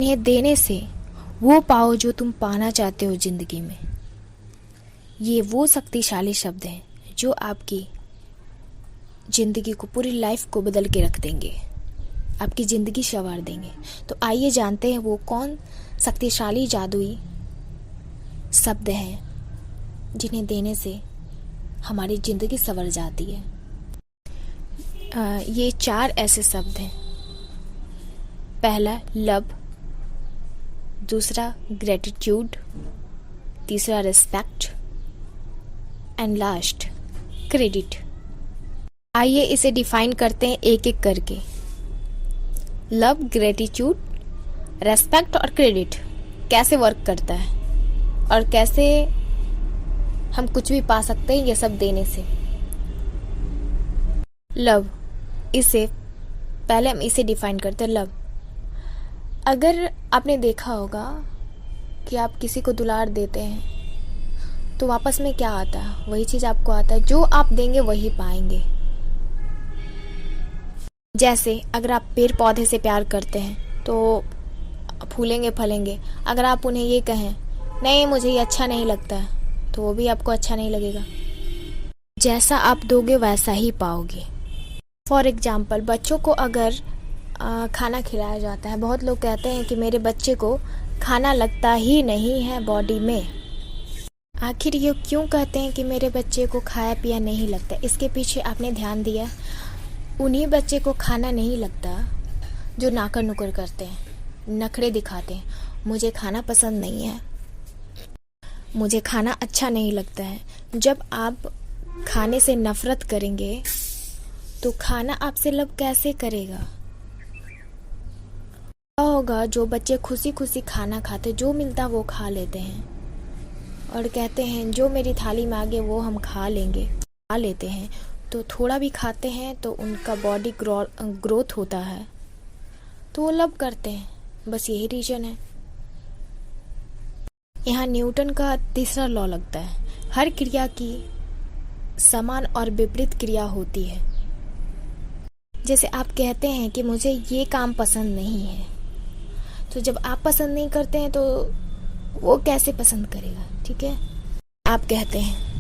इन्हें देने से वो पाओ जो तुम पाना चाहते हो जिंदगी में। ये वो शक्तिशाली शब्द हैं जो आपकी जिंदगी को, पूरी लाइफ को बदल के रख देंगे, आपकी जिंदगी संवार देंगे। तो आइए जानते हैं वो कौन शक्तिशाली जादुई शब्द हैं जिन्हें देने से हमारी जिंदगी संवर जाती है। ये 4 ऐसे शब्द हैं। पहला लव, दूसरा ग्रेटिट्यूड, तीसरा रिस्पेक्ट एंड लास्ट क्रेडिट। आइए इसे डिफाइन करते हैं एक एक करके। लव, ग्रेटिट्यूड, रेस्पेक्ट और क्रेडिट कैसे वर्क करता है और कैसे हम कुछ भी पा सकते हैं ये सब देने से। लव, इसे पहले हम इसे डिफाइन करते हैं। लव, अगर आपने देखा होगा कि आप किसी को दुलार देते हैं तो वापस में क्या आता है, वही चीज आपको आता है। जो आप देंगे वही पाएंगे। जैसे अगर आप पेड़ पौधे से प्यार करते हैं तो फूलेंगे फलेंगे। अगर आप उन्हें ये कहें नहीं मुझे ये अच्छा नहीं लगता है तो वो भी आपको अच्छा नहीं लगेगा। जैसा आप दोगे वैसा ही पाओगे। फॉर एग्जाम्पल, बच्चों को अगर खाना खिलाया जाता है, बहुत लोग कहते हैं कि मेरे बच्चे को खाना लगता ही नहीं है बॉडी में। आखिर ये क्यों कहते हैं कि मेरे बच्चे को खाया पिया नहीं लगता? इसके पीछे आपने ध्यान दिया? उन्हीं बच्चे को खाना नहीं लगता जो नाकर नुकर करते हैं, नखरे दिखाते हैं, मुझे खाना पसंद नहीं है, मुझे खाना अच्छा नहीं लगता है। जब आप खाने से नफरत करेंगे तो खाना आपसे लव कैसे करेगा? क्या होगा? जो बच्चे खुशी खुशी खाना खाते, जो मिलता वो खा लेते हैं और कहते हैं जो मेरी थाली में आ गए वो हम खा लेंगे, खा लेते हैं। तो थोड़ा भी खाते हैं तो उनका बॉडी ग्रोथ होता है तो वो लव करते हैं। बस यही रीजन है। यहाँ न्यूटन का तीसरा लॉ लगता है, हर क्रिया की समान और विपरीत क्रिया होती है। जैसे आप कहते हैं कि मुझे ये काम पसंद नहीं है, तो जब आप पसंद नहीं करते हैं तो वो कैसे पसंद करेगा? ठीक है, आप कहते हैं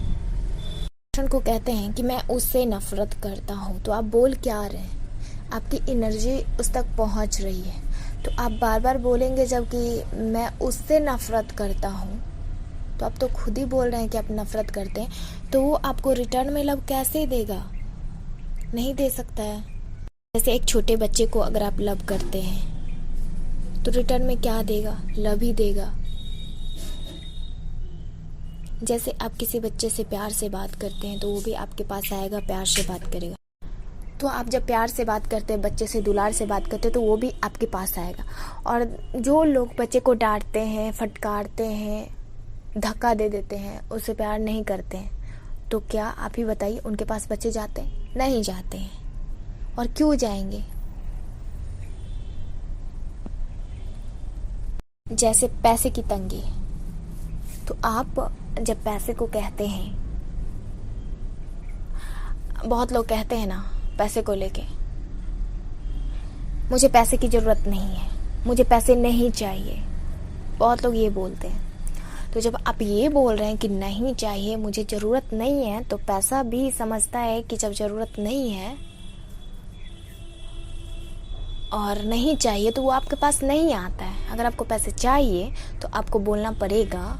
को कहते हैं कि मैं उससे नफरत करता हूँ, तो आप बोल क्या रहे हैं? आपकी एनर्जी उस तक पहुँच रही है। तो आप बार बार बोलेंगे जबकि मैं उससे नफरत करता हूँ, तो आप तो खुद ही बोल रहे हैं कि आप नफरत करते हैं। तो वो आपको रिटर्न में लव कैसे देगा? नहीं दे सकता है। जैसे एक छोटे बच्चे को अगर आप लव करते हैं तो रिटर्न में क्या देगा? लव ही देगा। जैसे आप किसी बच्चे से प्यार से बात करते हैं तो वो भी आपके पास आएगा, प्यार से बात करेगा। तो आप जब प्यार से बात करते हैं, बच्चे से दुलार से बात करते हैं, तो वो भी आपके पास आएगा। और जो लोग बच्चे को डांटते हैं, फटकारते हैं, धक्का दे देते हैं, उससे प्यार नहीं करते हैं, तो क्या आप ही बताइए उनके पास बच्चे जाते हैं? नहीं जाते हैं। और क्यों जाएंगे? जैसे पैसे की तंगी, तो आप जब पैसे को कहते हैं, बहुत लोग कहते हैं ना पैसे को लेके, मुझे पैसे की जरूरत नहीं है, मुझे पैसे नहीं चाहिए, बहुत लोग ये बोलते हैं। तो जब आप ये बोल रहे हैं कि नहीं चाहिए, मुझे जरूरत नहीं है, तो पैसा भी समझता है कि जब जरूरत नहीं है और नहीं चाहिए तो वो आपके पास नहीं आता है। अगर आपको पैसे चाहिए तो आपको बोलना पड़ेगा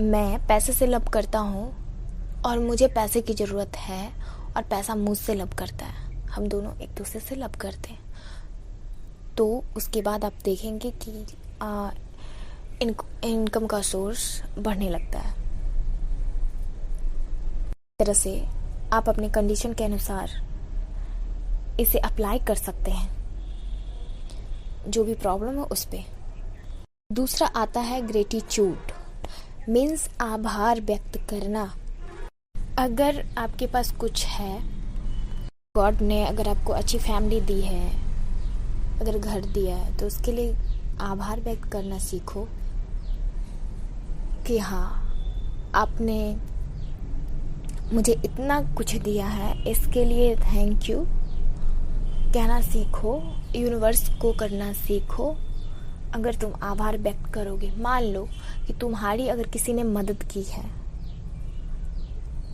मैं पैसे से लव करता हूँ और मुझे पैसे की ज़रूरत है और पैसा मुझसे लव करता है, हम दोनों एक दूसरे से लव करते हैं। तो उसके बाद आप देखेंगे कि इनकम का सोर्स बढ़ने लगता है। इस तरह से आप अपने कंडीशन के अनुसार इसे अप्लाई कर सकते हैं, जो भी प्रॉब्लम है उस पे। दूसरा आता है ग्रेटिट्यूड, मीन्स आभार व्यक्त करना। अगर आपके पास कुछ है, गॉड ने अगर आपको अच्छी फैमिली दी है, अगर घर दिया है, तो उसके लिए आभार व्यक्त करना सीखो कि हाँ आपने मुझे इतना कुछ दिया है, इसके लिए थैंक यू। कहना सीखो, यूनिवर्स को करना सीखो। अगर तुम आभार व्यक्त करोगे, मान लो कि तुम्हारी अगर किसी ने मदद की है,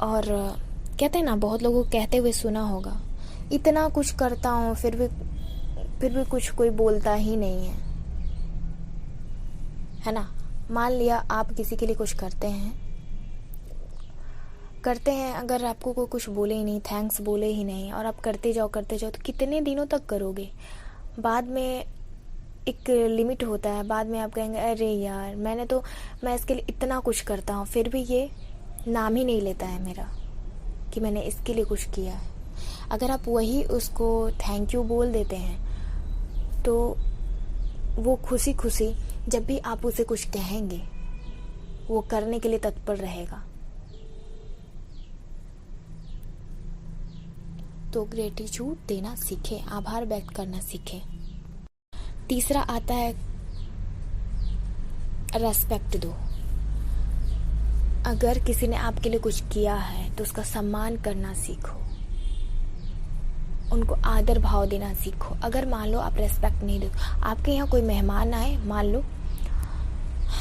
और कहते हैं ना, बहुत लोगों को कहते हुए सुना होगा, इतना कुछ करता हूँ फिर भी कुछ कोई बोलता ही नहीं है ना। मान लिया आप किसी के लिए कुछ करते हैं, अगर आपको कोई कुछ बोले ही नहीं, थैंक्स बोले ही नहीं, और आप करते जाओ तो कितने दिनों तक करोगे? बाद में एक लिमिट होता है, बाद में आप कहेंगे अरे यार मैं इसके लिए इतना कुछ करता हूँ, फिर भी ये नाम ही नहीं लेता है मेरा कि मैंने इसके लिए कुछ किया है। अगर आप वही उसको थैंक यू बोल देते हैं, तो वो खुशी खुशी जब भी आप उसे कुछ कहेंगे, वो करने के लिए तत्पर रहेगा। तो ग्रेटिट्यूड देना सीखें, आभार व्यक्त करना सीखें। तीसरा आता है रेस्पेक्ट दो। अगर किसी ने आपके लिए कुछ किया है तो उसका सम्मान करना सीखो, उनको आदर भाव देना सीखो। अगर मान लो आप रेस्पेक्ट नहीं दो, आपके यहाँ कोई मेहमान आए, मान लो,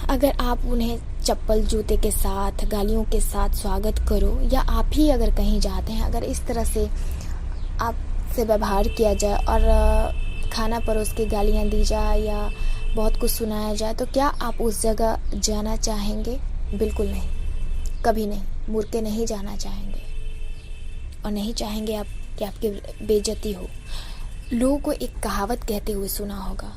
अगर आप उन्हें चप्पल जूते के साथ, गालियों के साथ स्वागत करो, या आप ही अगर कहीं जाते हैं, अगर इस तरह से आपसे व्यवहार किया जाए और खाना परोस के गालियाँ दी जाए या बहुत कुछ सुनाया जाए, तो क्या आप उस जगह जाना चाहेंगे? बिल्कुल नहीं, कभी नहीं, मुड़ के नहीं जाना चाहेंगे, और नहीं चाहेंगे आप कि आपकी बेइज्जती हो। लोगों को एक कहावत कहते हुए सुना होगा,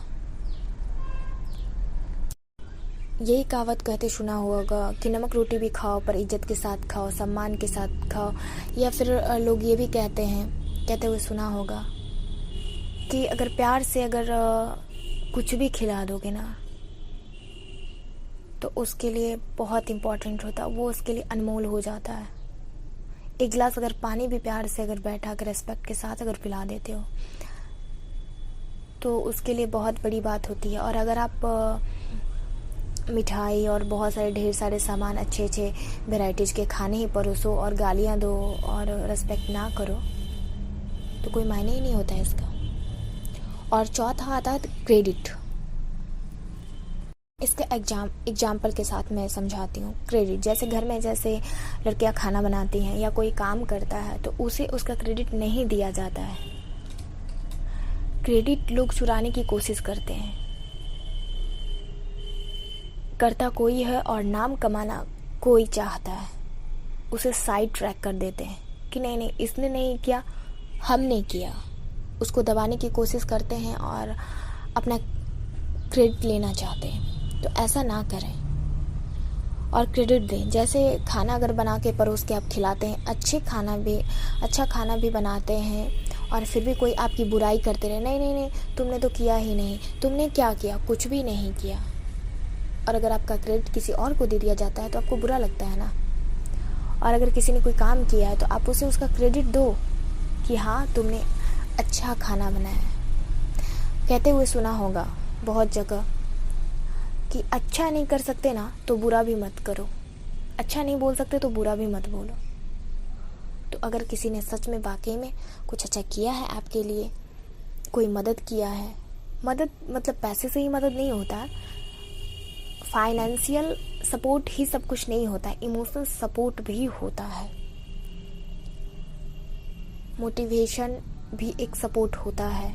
यही कहावत कहते सुना होगा कि नमक रोटी भी खाओ पर इज्जत के साथ खाओ, सम्मान के साथ खाओ। या फिर लोग ये भी कहते हुए सुना होगा कि अगर प्यार से अगर कुछ भी खिला दोगे ना, तो उसके लिए बहुत इम्पोर्टेंट होता है, वो उसके लिए अनमोल हो जाता है। एक गिलास अगर पानी भी प्यार से अगर बैठा कर रेस्पेक्ट के साथ अगर पिला देते हो, तो उसके लिए बहुत बड़ी बात होती है। और अगर आप मिठाई और बहुत सारे ढेर सारे सामान, अच्छे अच्छे वेराइटीज़ के खाने ही परोसो और गालियाँ दो और रेस्पेक्ट ना करो, तो कोई मायने ही नहीं होता है इसका। और चौथा आता है क्रेडिट। इसका एग्जाम्पल के साथ मैं समझाती हूँ। क्रेडिट, जैसे घर में जैसे लड़कियाँ खाना बनाती हैं या कोई काम करता है, तो उसे उसका क्रेडिट नहीं दिया जाता है। क्रेडिट लोग चुराने की कोशिश करते हैं। करता कोई है और नाम कमाना कोई चाहता है, उसे साइड ट्रैक कर देते हैं कि नहीं इसने नहीं किया, हमने किया। उसको दबाने की कोशिश करते हैं और अपना क्रेडिट लेना चाहते हैं। तो ऐसा ना करें और क्रेडिट दें। जैसे खाना अगर बना के परोस के आप खिलाते हैं, अच्छा खाना भी बनाते हैं, और फिर भी कोई आपकी बुराई करते रहे, नहीं तुमने तो किया ही नहीं, तुमने क्या किया, कुछ भी नहीं किया। और अगर आपका क्रेडिट किसी और को दे दिया जाता है तो आपको बुरा लगता है ना। और अगर किसी ने कोई काम किया है तो आप उसे उसका क्रेडिट दो कि हाँ तुमने अच्छा खाना बनाया। कहते हुए सुना होगा बहुत जगह कि अच्छा नहीं कर सकते ना तो बुरा भी मत करो, अच्छा नहीं बोल सकते तो बुरा भी मत बोलो। तो अगर किसी ने सच में वाकई में कुछ अच्छा किया है आपके लिए, कोई मदद किया है, मदद मतलब पैसे से ही मदद नहीं होता, फाइनेंशियल सपोर्ट ही सब कुछ नहीं होता है, इमोशनल सपोर्ट भी होता है, मोटिवेशन भी एक सपोर्ट होता है।